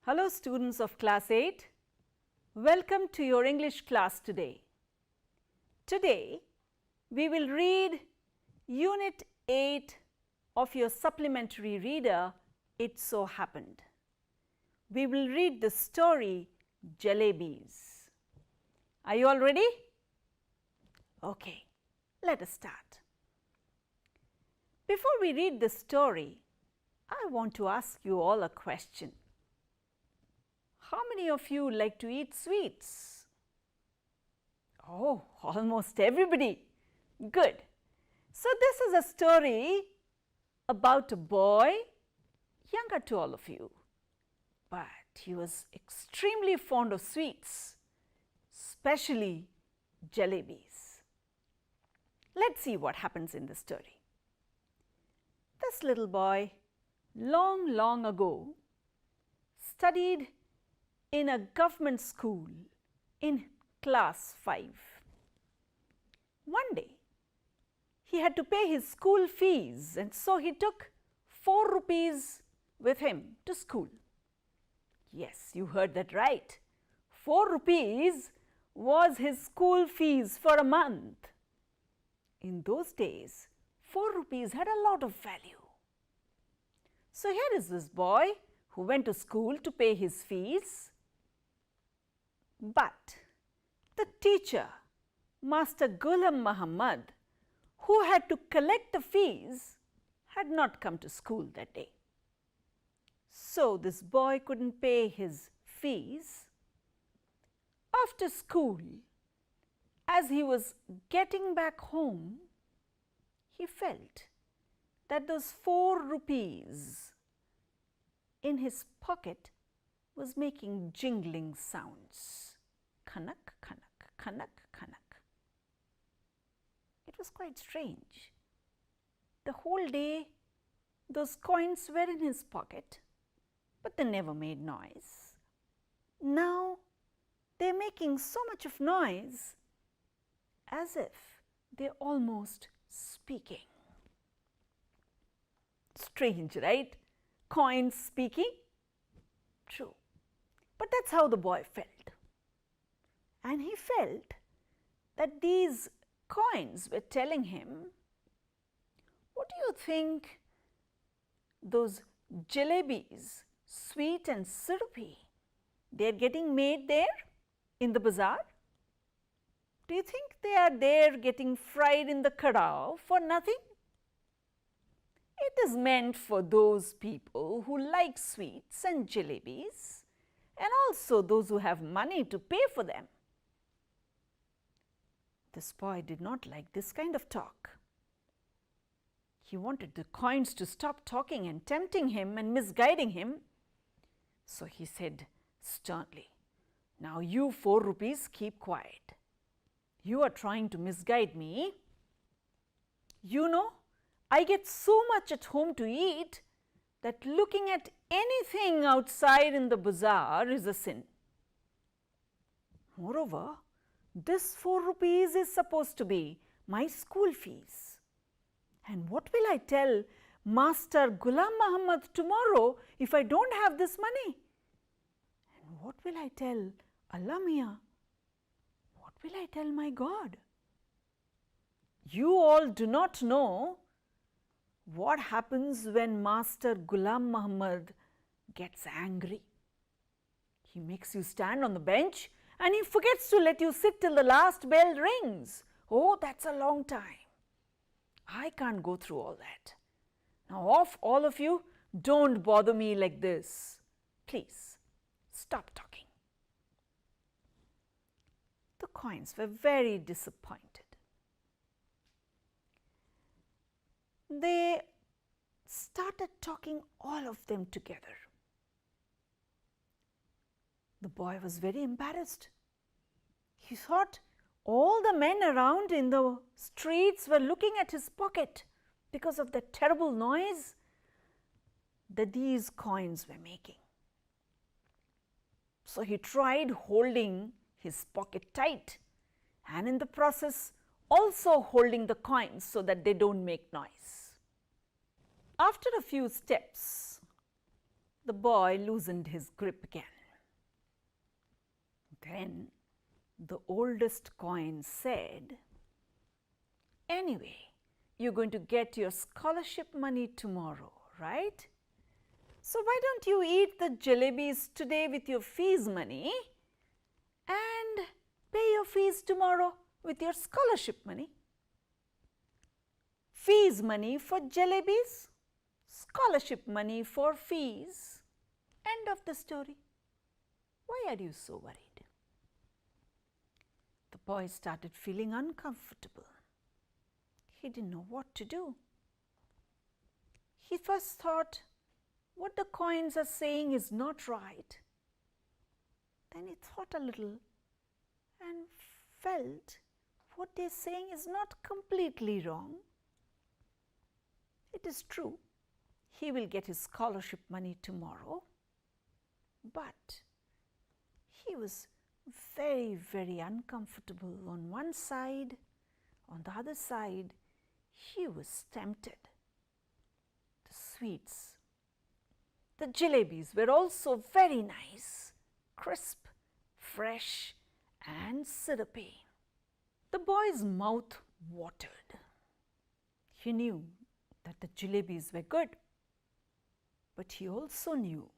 Hello students of class 8, welcome to your English class today. Today we will read Unit 8 of your supplementary reader, It So Happened. We will read the story Jalebis. Are you all ready? Okay, let us start. Before we read the story, I want to ask you all a question. How many of you like to eat sweets? Oh, almost everybody. Good. So this is a story about a boy, younger to all of you, but he was extremely fond of sweets, especially jalebis. Let's see what happens in the story. This little boy, long ago, studied in a government school in class 5. One day, he had to pay his school fees, and so he took 4 rupees with him to school. Yes, you heard that right. 4 rupees was his school fees for a month. In those days, 4 rupees had a lot of value. So here is this boy who went to school to pay his fees. But the teacher, Master Ghulam Muhammad, who had to collect the fees, had not come to school that day. So this boy couldn't pay his fees. After school, as he was getting back home, he felt that those 4 rupees in his pocket was making jingling sounds. Kanak, kanak, kanak, kanak. It was quite strange. The whole day, those coins were in his pocket, but they never made noise. Now, they're making so much of noise as if they're almost speaking. Strange, right? Coins speaking? True. But that's how the boy felt. And he felt that these coins were telling him, what do you think those jalebis, sweet and syrupy, they're getting made there in the bazaar? Do you think they are there getting fried in the kadao for nothing? It is meant for those people who like sweets and jalebis, and also those who have money to pay for them. This boy did not like this kind of talk. He wanted the coins to stop talking and tempting him and misguiding him. So he said sternly, "Now you 4 rupees keep quiet. You are trying to misguide me. You know, I get so much at home to eat that looking at anything outside in the bazaar is a sin. Moreover, this 4 rupees is supposed to be my school fees. And what will I tell Master Ghulam Muhammad tomorrow if I don't have this money? And what will I tell Allah Miya? What will I tell my God? You all do not know what happens when Master Ghulam Muhammad gets angry. He makes you stand on the bench and he forgets to let you sit till the last bell rings. Oh, that's a long time. I can't go through all that. Now off all of you, don't bother me like this. Please, stop talking." The coins were very disappointed. They started talking, all of them together. The boy was very embarrassed. He thought all the men around in the streets were looking at his pocket because of the terrible noise that these coins were making. So he tried holding his pocket tight, and in the process also holding the coins so that they don't make noise. After a few steps, The boy loosened his grip again. Then the oldest coin said, "Anyway, you're going to get your scholarship money tomorrow, right? So why don't you eat the jalebis today with your fees money and pay your fees tomorrow with your scholarship money?" Fees money for jalebis, scholarship money for fees. End of the story. Why are you so worried? The boy started feeling uncomfortable. He didn't know what to do. He first thought, what the coins are saying is not right. Then he thought a little and felt what they're saying is not completely wrong. It is true, he will get his scholarship money tomorrow, but he was very, very uncomfortable on one side. On the other side, he was tempted. The sweets, the jalebis were also very nice, crisp, fresh and syrupy. The boy's mouth watered. He knew that the jalebis were good, but he also knew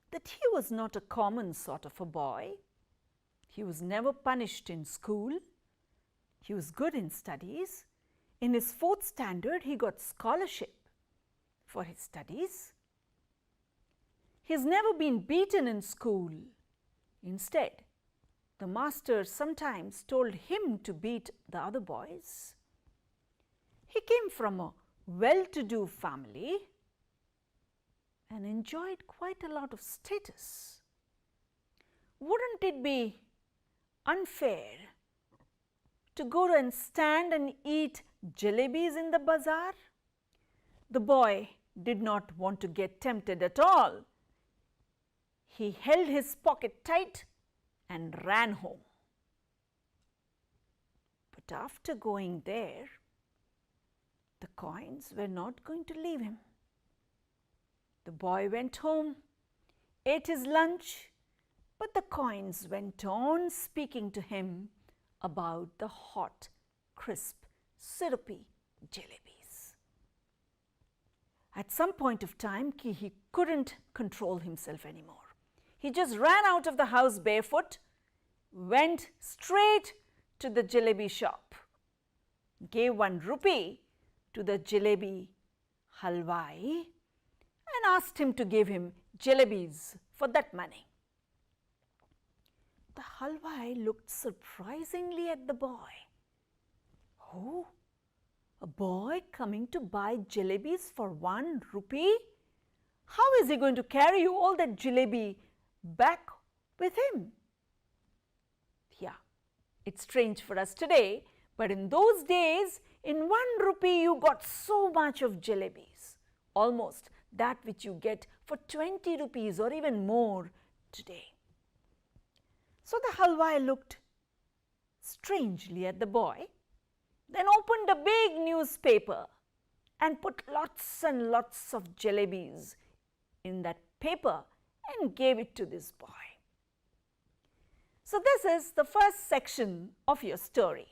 that he was not a common sort of a boy. He was never punished in school. He was good in studies. In his 4th standard, he got scholarship for his studies. He has never been beaten in school. Instead, the master sometimes told him to beat the other boys. He came from a well-to-do family and enjoyed quite a lot of status. Wouldn't it be unfair to go and stand and eat jalebis in the bazaar? The boy did not want to get tempted at all. He held his pocket tight and ran home. But after going there, the coins were not going to leave him. The boy went home, ate his lunch, but the coins went on speaking to him about the hot, crisp, syrupy jalebis. At some point of time, he couldn't control himself anymore. He just ran out of the house barefoot, went straight to the jalebi shop, gave 1 rupee to the jalebi halwai and asked him to give him jalebis for that money. The halwai looked surprisingly at the boy. Oh, a boy coming to buy jalebis for 1 rupee? How is he going to carry all that jalebi back with him? Yeah, it's strange for us today, but in those days, in 1 rupee you got so much of jalebis, almost that which you get for 20 rupees or even more today. So the halwai looked strangely at the boy, then opened a big newspaper and put lots and lots of jalebis in that paper and gave it to this boy. So this is the first section of your story.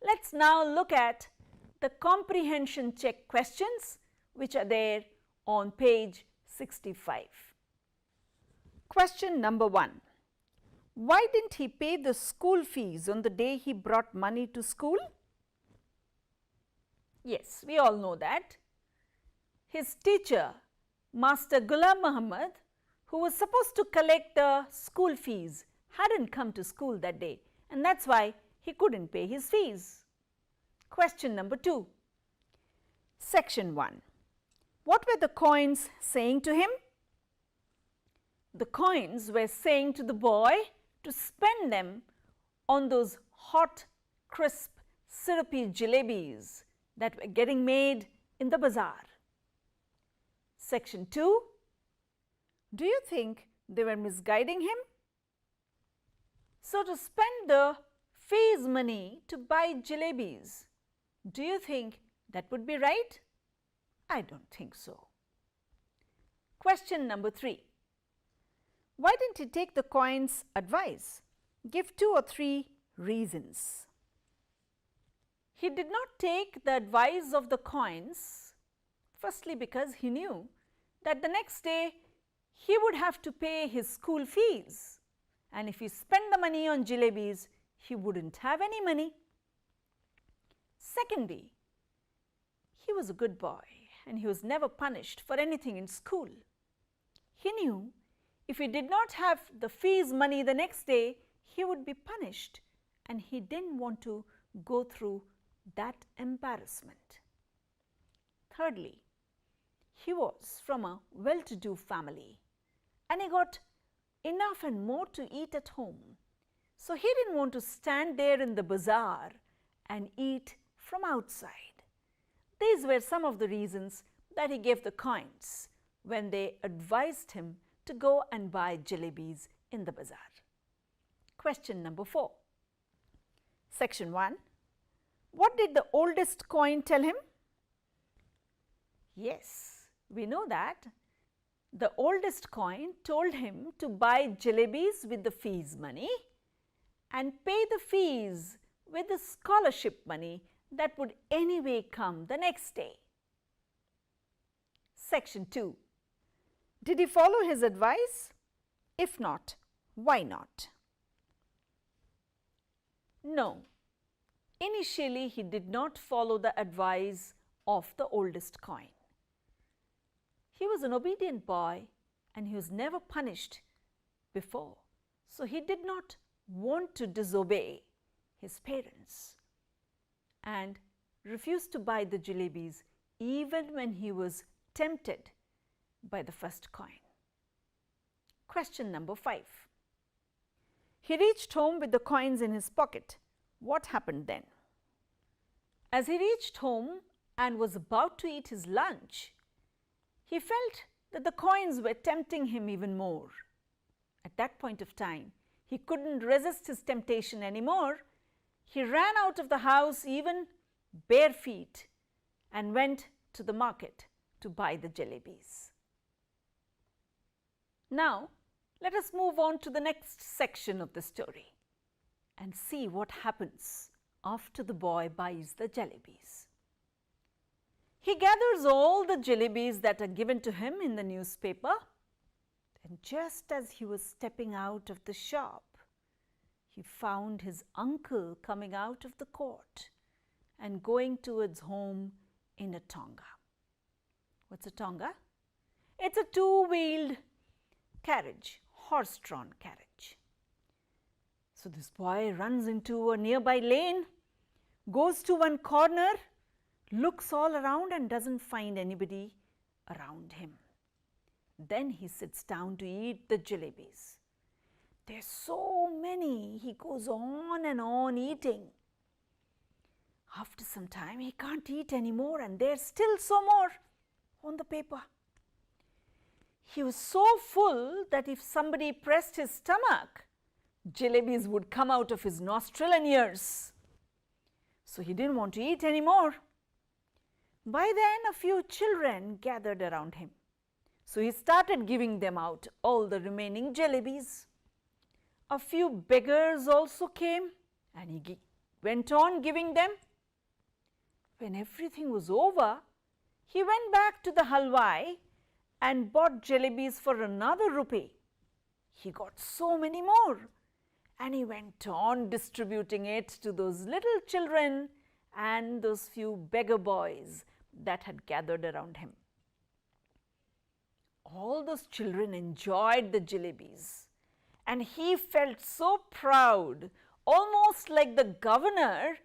Let's now look at the comprehension check questions which are there on page 65. Question number 1. Why didn't he pay the school fees on the day he brought money to school? Yes, we all know that. His teacher, Master Ghulam Muhammad, who was supposed to collect the school fees, hadn't come to school that day, and that's why he couldn't pay his fees. Question number 2. Section 1. What were the coins saying to him? The coins were saying to the boy to spend them on those hot, crisp, syrupy jalebis that were getting made in the bazaar. Section 2. Do you think they were misguiding him? So to spend the fees money to buy jalebis, do you think that would be right? I don't think so. Question number 3. Why didn't he take the coin's advice? Give 2 or 3 reasons. He did not take the advice of the coins, firstly because he knew that the next day he would have to pay his school fees, and if he spent the money on jalebis, he wouldn't have any money. Secondly, he was a good boy and he was never punished for anything in school. He knew if he did not have the fees money the next day, he would be punished, and he didn't want to go through that embarrassment. Thirdly, he was from a well-to-do family and he got enough and more to eat at home. So he didn't want to stand there in the bazaar and eat from outside. These were some of the reasons that he gave the coins when they advised him to go and buy jalebis in the bazaar. Question number 4. Section 1. What did the oldest coin tell him? Yes, we know that the oldest coin told him to buy jalebis with the fees money and pay the fees with the scholarship money that would anyway come the next day. Section 2. Did he follow his advice? If not, why not? No. Initially, he did not follow the advice of the oldest coin. He was an obedient boy and he was never punished before, so he did not want to disobey his parents and refused to buy the jalebis even when he was tempted by the first coin. Question number 5. He reached home with the coins in his pocket. What happened then? As he reached home and was about to eat his lunch, he felt that the coins were tempting him even more. At that point of time, he couldn't resist his temptation anymore. He ran out of the house even bare feet and went to the market to buy the jalebis. Now, let us move on to the next section of the story and see what happens after the boy buys the jalebis. He gathers all the jalebis that are given to him in the newspaper, and just as he was stepping out of the shop, he found his uncle coming out of the court and going towards home in a tonga. What's a tonga? It's a two-wheeled carriage, horse-drawn carriage. So this boy runs into a nearby lane, goes to one corner, looks all around and doesn't find anybody around him. Then he sits down to eat the jalebis. There's so many, he goes on and on eating. After some time, he can't eat anymore and there's still so more on the paper. He was so full that if somebody pressed his stomach, jalebis would come out of his nostril and ears. So he didn't want to eat anymore. By then, a few children gathered around him. So he started giving them out all the remaining jalebis. A few beggars also came and he went on giving them. When everything was over, he went back to the halwai and bought jalebis for another rupee. He got so many more and he went on distributing it to those little children and those few beggar boys that had gathered around him. All those children enjoyed the jalebis and he felt so proud, almost like the governor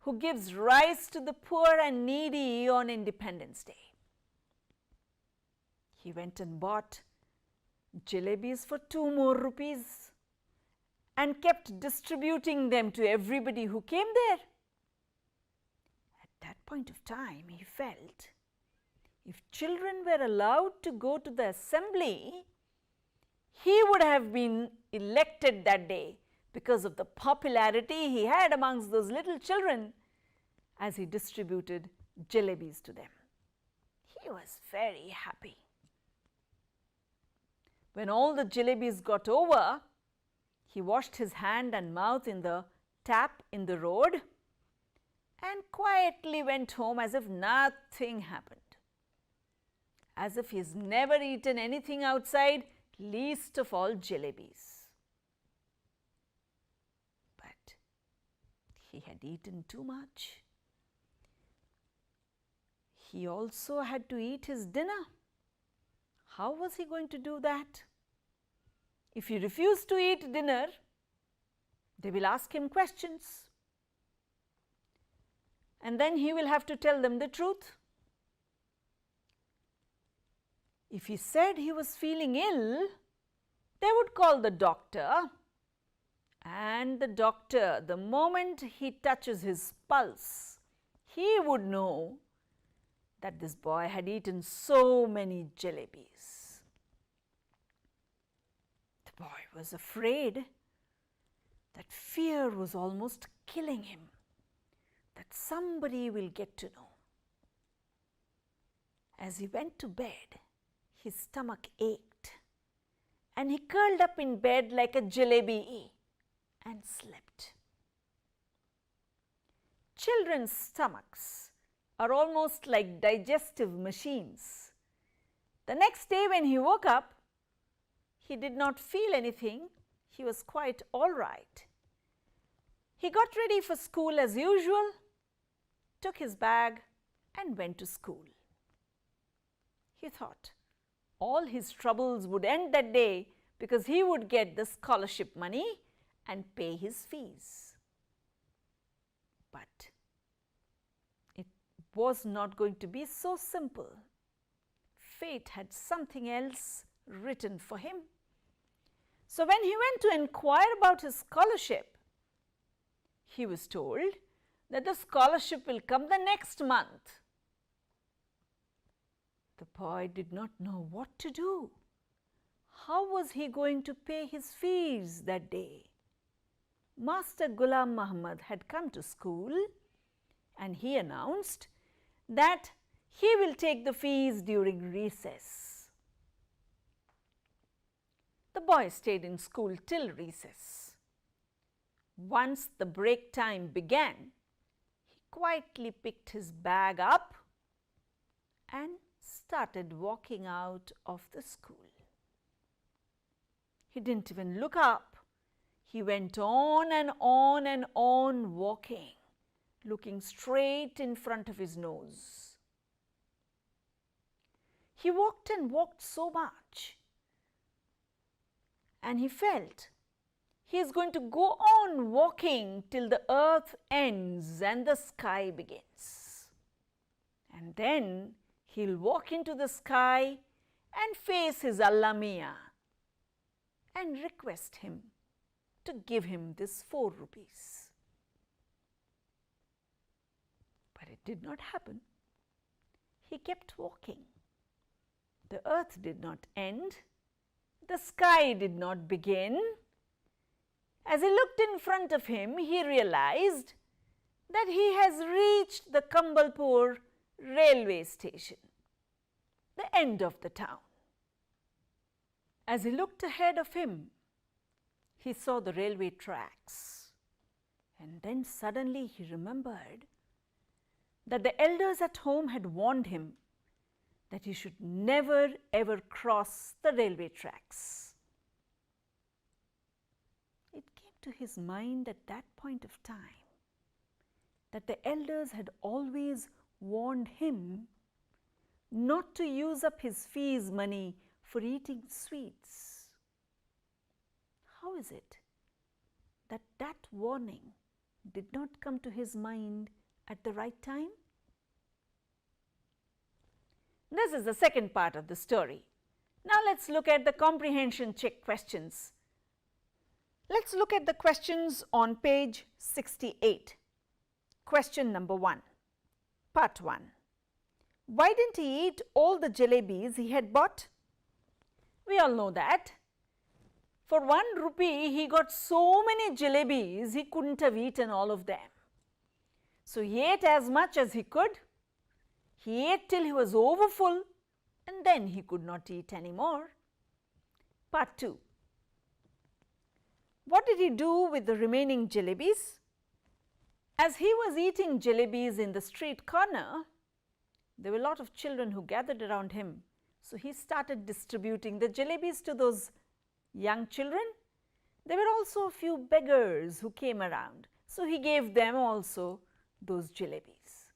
who gives rice to the poor and needy on Independence Day. He went and bought jalebis for 2 more rupees and kept distributing them to everybody who came there. At that point of time, he felt if children were allowed to go to the assembly, he would have been elected that day because of the popularity he had amongst those little children as he distributed jalebis to them. He was very happy. When all the jalebis got over, he washed his hand and mouth in the tap in the road and quietly went home as if nothing happened. As if he's never eaten anything outside, least of all jalebis. But he had eaten too much. He also had to eat his dinner. How was he going to do that? If he refused to eat dinner, they will ask him questions. And then he will have to tell them the truth. If he said he was feeling ill, they would call the doctor. And the doctor, the moment he touches his pulse, he would know that this boy had eaten so many jalebis. The boy was afraid. That fear was almost killing him, that somebody will get to know. As he went to bed, his stomach ached, and he curled up in bed like a jalebi and slept. Children's stomachs are almost like digestive machines. The next day when he woke up, he did not feel anything. He was quite all right. He got ready for school as usual, took his bag and went to school. He thought all his troubles would end that day because he would get the scholarship money and pay his fees. But it was not going to be so simple. Fate had something else written for him. So when he went to inquire about his scholarship, he was told that the scholarship will come the next month. The boy did not know what to do. How was he going to pay his fees that day? Master Ghulam Muhammad had come to school and he announced that he will take the fees during recess. The boy stayed in school till recess. Once the break time began, he quietly picked his bag up and started walking out of the school. He didn't even look up. He went on and on and on walking, looking straight in front of his nose. He walked and walked so much, and he felt he is going to go on walking till the earth ends and the sky begins. And then he'll walk into the sky and face his Allah Miah and request him to give him this 4 rupees. But it did not happen. He kept walking. The earth did not end. The sky did not begin. As he looked in front of him, he realized that he has reached the Kambalpur railway station, the end of the town. As he looked ahead of him, he saw the railway tracks, and then suddenly he remembered that the elders at home had warned him that he should never ever cross the railway tracks. It came to his mind at that point of time that the elders had always warned him not to use up his fees money for eating sweets. How is it that that warning did not come to his mind at the right time? This is the second part of the story. Now let's look at the comprehension check questions. Let's look at the questions on page 68. Question number 1, part 1. Why didn't he eat all the jalebis he had bought? We all know that. For 1 rupee, he got so many jalebis, he couldn't have eaten all of them. So he ate as much as he could. He ate till he was overfull and then he could not eat any more. Part 2. What did he do with the remaining jalebis? As he was eating jalebis in the street corner, there were a lot of children who gathered around him. So he started distributing the jalebis to those young children. There were also a few beggars who came around. So he gave them also those jalebis.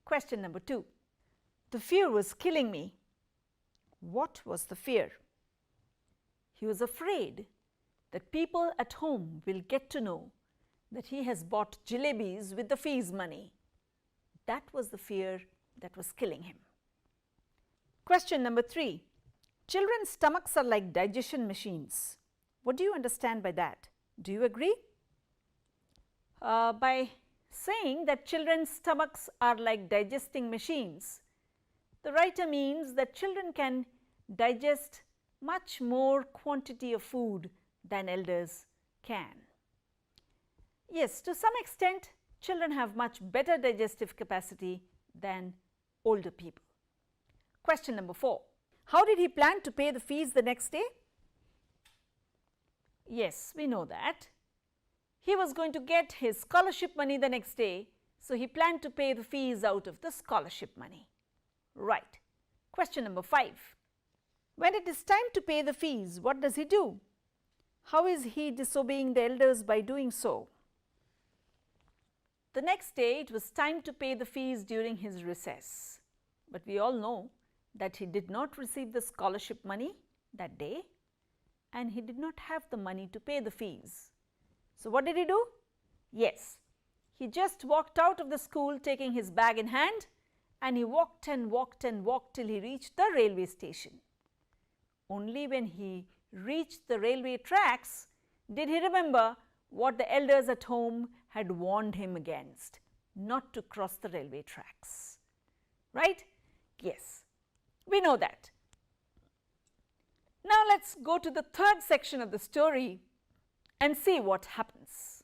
Question number 2. The fear was killing me. What was the fear? He was afraid that people at home will get to know that he has bought jalebis with the fees money. That was the fear that was killing him. Question number 3. Children's stomachs are like digestion machines. What do you understand by that? Do you agree? By saying that children's stomachs are like digesting machines, the writer means that children can digest much more quantity of food than elders can. Yes, to some extent, children have much better digestive capacity than older people. Question number 4. How did he plan to pay the fees the next day? Yes, we know that. He was going to get his scholarship money the next day, so he planned to pay the fees out of the scholarship money. Right. Question number 5. When it is time to pay the fees, what does he do? How is he disobeying the elders by doing so? The next day, it was time to pay the fees during his recess. But we all know that he did not receive the scholarship money that day, and he did not have the money to pay the fees. So what did he do? Yes, he just walked out of the school taking his bag in hand, and he walked and walked and walked till he reached the railway station. Only when he reached the railway tracks did he remember what the elders at home had warned him against, not to cross the railway tracks. Right? Yes, we know that. Now let's go to the third section of the story and see what happens.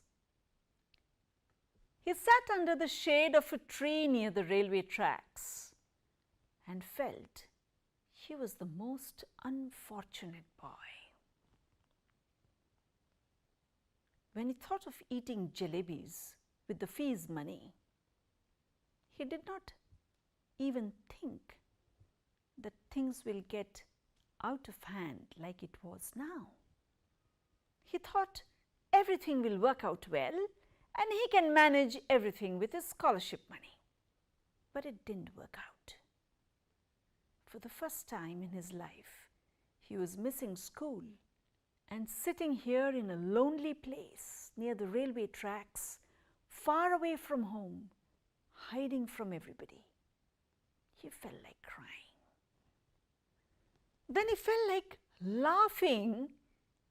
He sat under the shade of a tree near the railway tracks and felt he was the most unfortunate boy. When he thought of eating jalebis with the fees money, he did not even think that things will get out of hand like it was now. He thought everything will work out well and he can manage everything with his scholarship money. But it didn't work out. For the first time in his life, he was missing school and sitting here in a lonely place near the railway tracks, far away from home, hiding from everybody. He felt like crying. Then he felt like laughing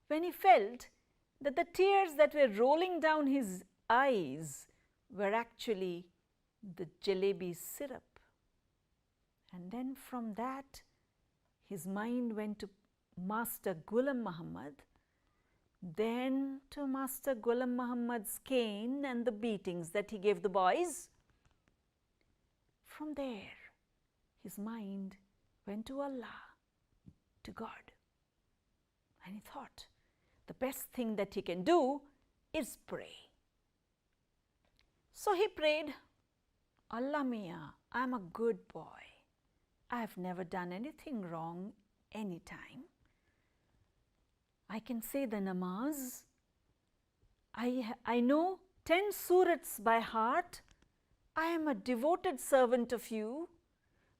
when he felt that the tears that were rolling down his eyes were actually the jalebi syrup. And then from that, his mind went to Master Ghulam Muhammad, then to Master Ghulam Muhammad's cane and the beatings that he gave the boys. From there, his mind went to Allah, to God. And he thought, the best thing that he can do is pray. So he prayed, Allah Mia, I am a good boy. I have never done anything wrong any time. I can say the namaz. I know 10 surahs by heart. I am a devoted servant of you.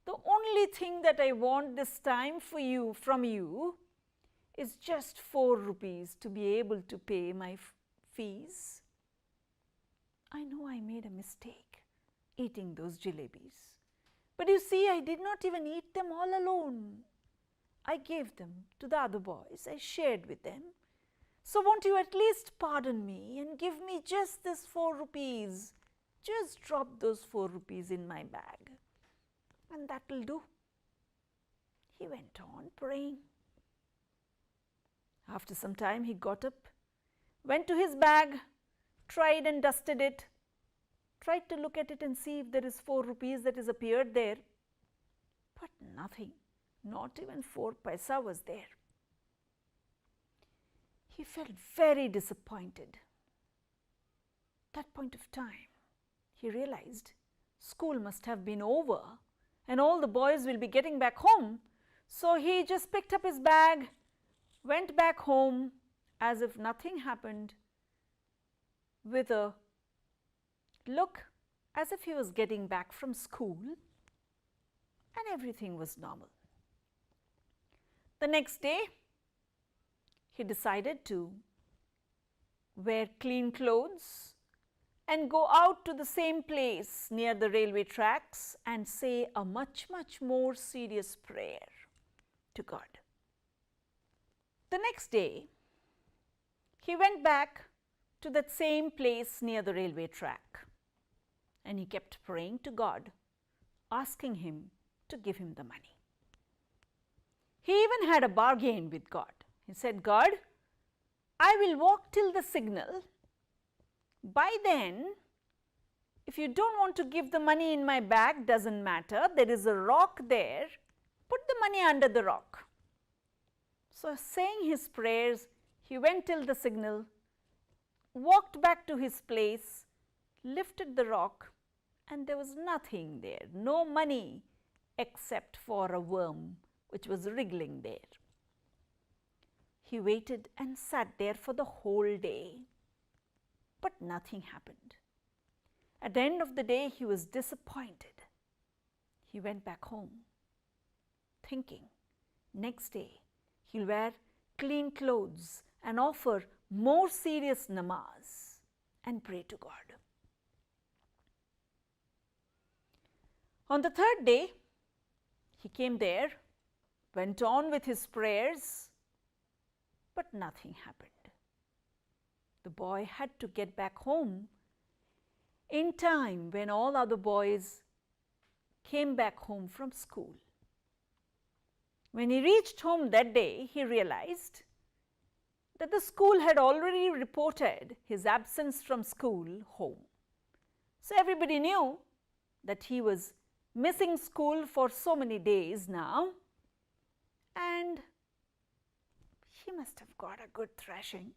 The only thing that I want this time from you is just 4 rupees to be able to pay my fees. I know I made a mistake eating those jalebis. But you see, I did not even eat them all alone. I gave them to the other boys. I shared with them. So won't you at least pardon me and give me just this 4 rupees? Just drop those 4 rupees in my bag. And that will do. He went on praying. After some time, he got up, went to his bag, tried and dusted it, tried to look at it and see if there is 4 rupees that has appeared there. But nothing, not even 4 paisa was there. he felt very disappointed. At that point of time, he realized school must have been over and all the boys will be getting back home. So he just picked up his bag, went back home as if nothing happened, with a look as if he was getting back from school and everything was normal. The next day, he decided to wear clean clothes and go out to the same place near the railway tracks and say a much more serious prayer to God. The next day, he went back to that same place near the railway track and he kept praying to God, asking him to give him the money. He even had a bargain with God. He said, God, I will walk till the signal. By then, if you don't want to give the money in my bag, doesn't matter. There is a rock there. Put the money under the rock. So saying his prayers, he went till the signal, walked back to his place, lifted the rock, and there was nothing there, no money except for a worm which was wriggling there. He waited and sat there for the whole day, but nothing happened. At the end of the day, he was disappointed. He went back home, thinking next day he'll wear clean clothes and offer more serious namaz and pray to God. On the third day, he came there, went on with his prayers, but nothing happened. The boy had to get back home in time when all other boys came back home from school. When he reached home that day, he realized that the school had already reported his absence from school home. So everybody knew that he was missing school for so many days now, and he must have got a good thrashing.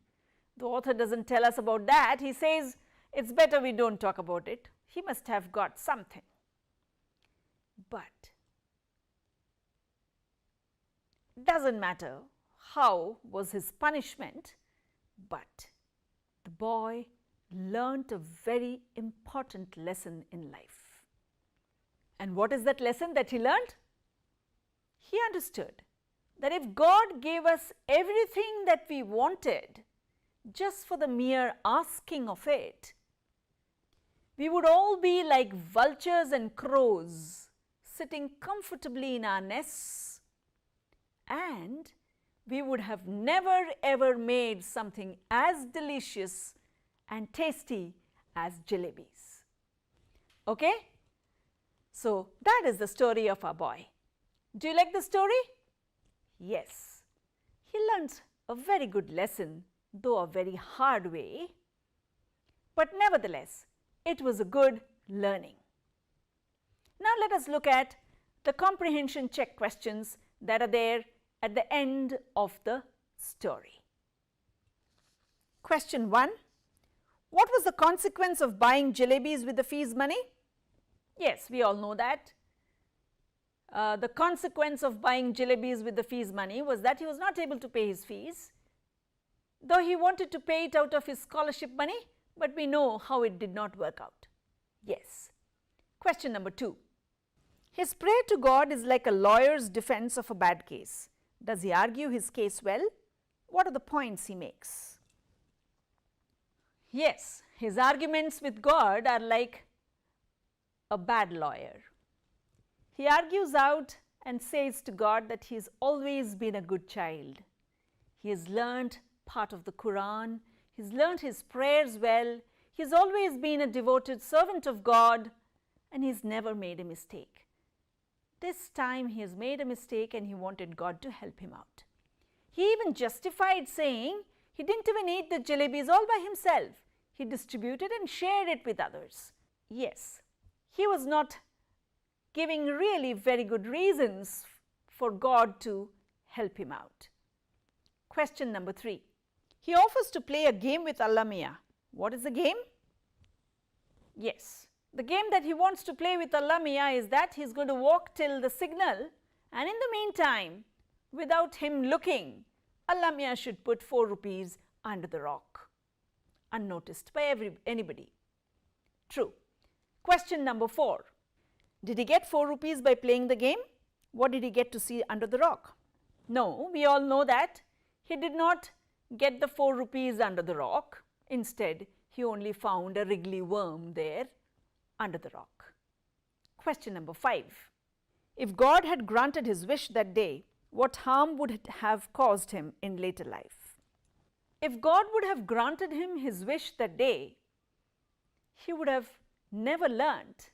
The author doesn't tell us about that. He says it's better we don't talk about it. He must have got something. But doesn't matter how was his punishment, but the boy learnt a very important lesson in life. And what is that lesson that he learnt? He understood that if God gave us everything that we wanted just for the mere asking of it, we would all be like vultures and crows sitting comfortably in our nests, and we would have never ever made something as delicious and tasty as jalebis. Okay? So that is the story of our boy. Do you like the story? Yes. He learnt a very good lesson, though a very hard way, but nevertheless, it was a good learning. Now let us look at the comprehension check questions that are there at the end of the story. Question 1. What was the consequence of buying jalebis with the fees money? Yes, we all know that. The consequence of buying jalebis with the fees money was that he was not able to pay his fees, though he wanted to pay it out of his scholarship money, but we know how it did not work out. Yes. Question number 2. His prayer to God is like a lawyer's defense of a bad case. Does he argue his case well? What are the points he makes? Yes, his arguments with God are like a bad lawyer. He argues out and says to God that he has always been a good child. He has learnt part of the Quran, he has learnt his prayers well, he has always been a devoted servant of God, and he has never made a mistake. This time he has made a mistake and he wanted God to help him out. He even justified saying he didn't even eat the jalebis all by himself. He distributed and shared it with others. Yes, he was not giving really very good reasons for God to help him out. Question number 3. he offers to play a game with Allah Miah. What is the game? Yes, the game that he wants to play with Allah Miah is that he is going to walk till the signal, and in the meantime, without him looking, Allah Miah should put 4 rupees under the rock, unnoticed by anybody. True. Question number 4. Did he get 4 rupees by playing the game? What did he get to see under the rock? No, we all know that he did not get the 4 rupees under the rock. Instead, he only found a wriggly worm there under the rock. Question number 5. If God had granted his wish that day, what harm would it have caused him in later life? If God would have granted him his wish that day, he would have never learnt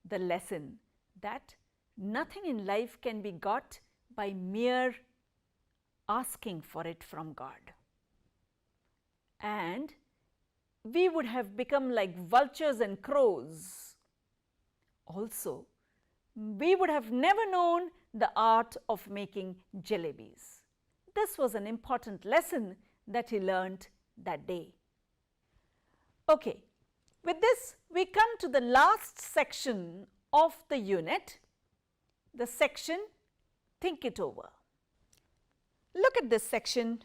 the lesson that nothing in life can be got by mere asking for it from God. And we would have become like vultures and crows. Also, we would have never known the art of making jalebis. This was an important lesson that he learnt that day. Okay, with this we come to the last section of the unit, the section Think It Over. Look at this section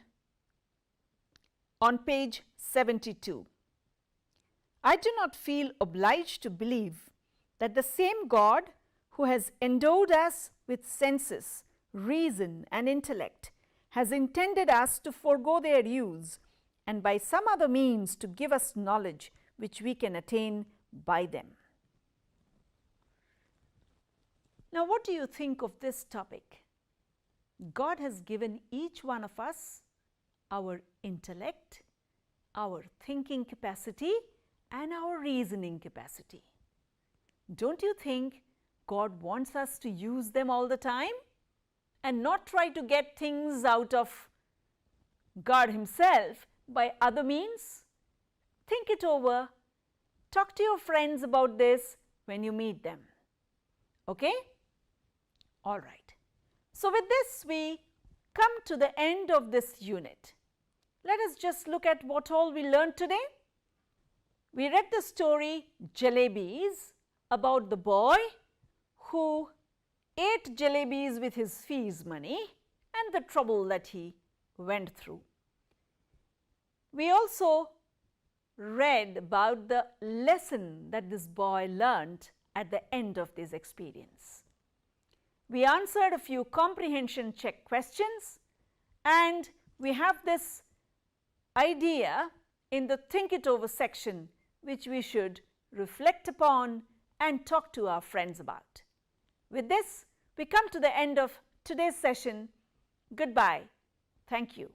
on page 72. I do not feel obliged to believe that the same God who has endowed us with senses, reason and intellect has intended us to forego their use and by some other means to give us knowledge which we can attain by them. Now, what do you think of this topic? God has given each one of us our intellect, our thinking capacity and our reasoning capacity. Don't you think God wants us to use them all the time and not try to get things out of God himself by other means? Think it over. Talk to your friends about this when you meet them. Okay? All right. So with this, we come to the end of this unit. Let us just look at what all we learned today. We read the story Jalebis about the boy who ate jalebis with his fees money and the trouble that he went through. We also read about the lesson that this boy learned at the end of this experience. We answered a few comprehension check questions, and we have this idea in the Think It Over section which we should reflect upon and talk to our friends about. With this, we come to the end of today's session. Goodbye. Thank you.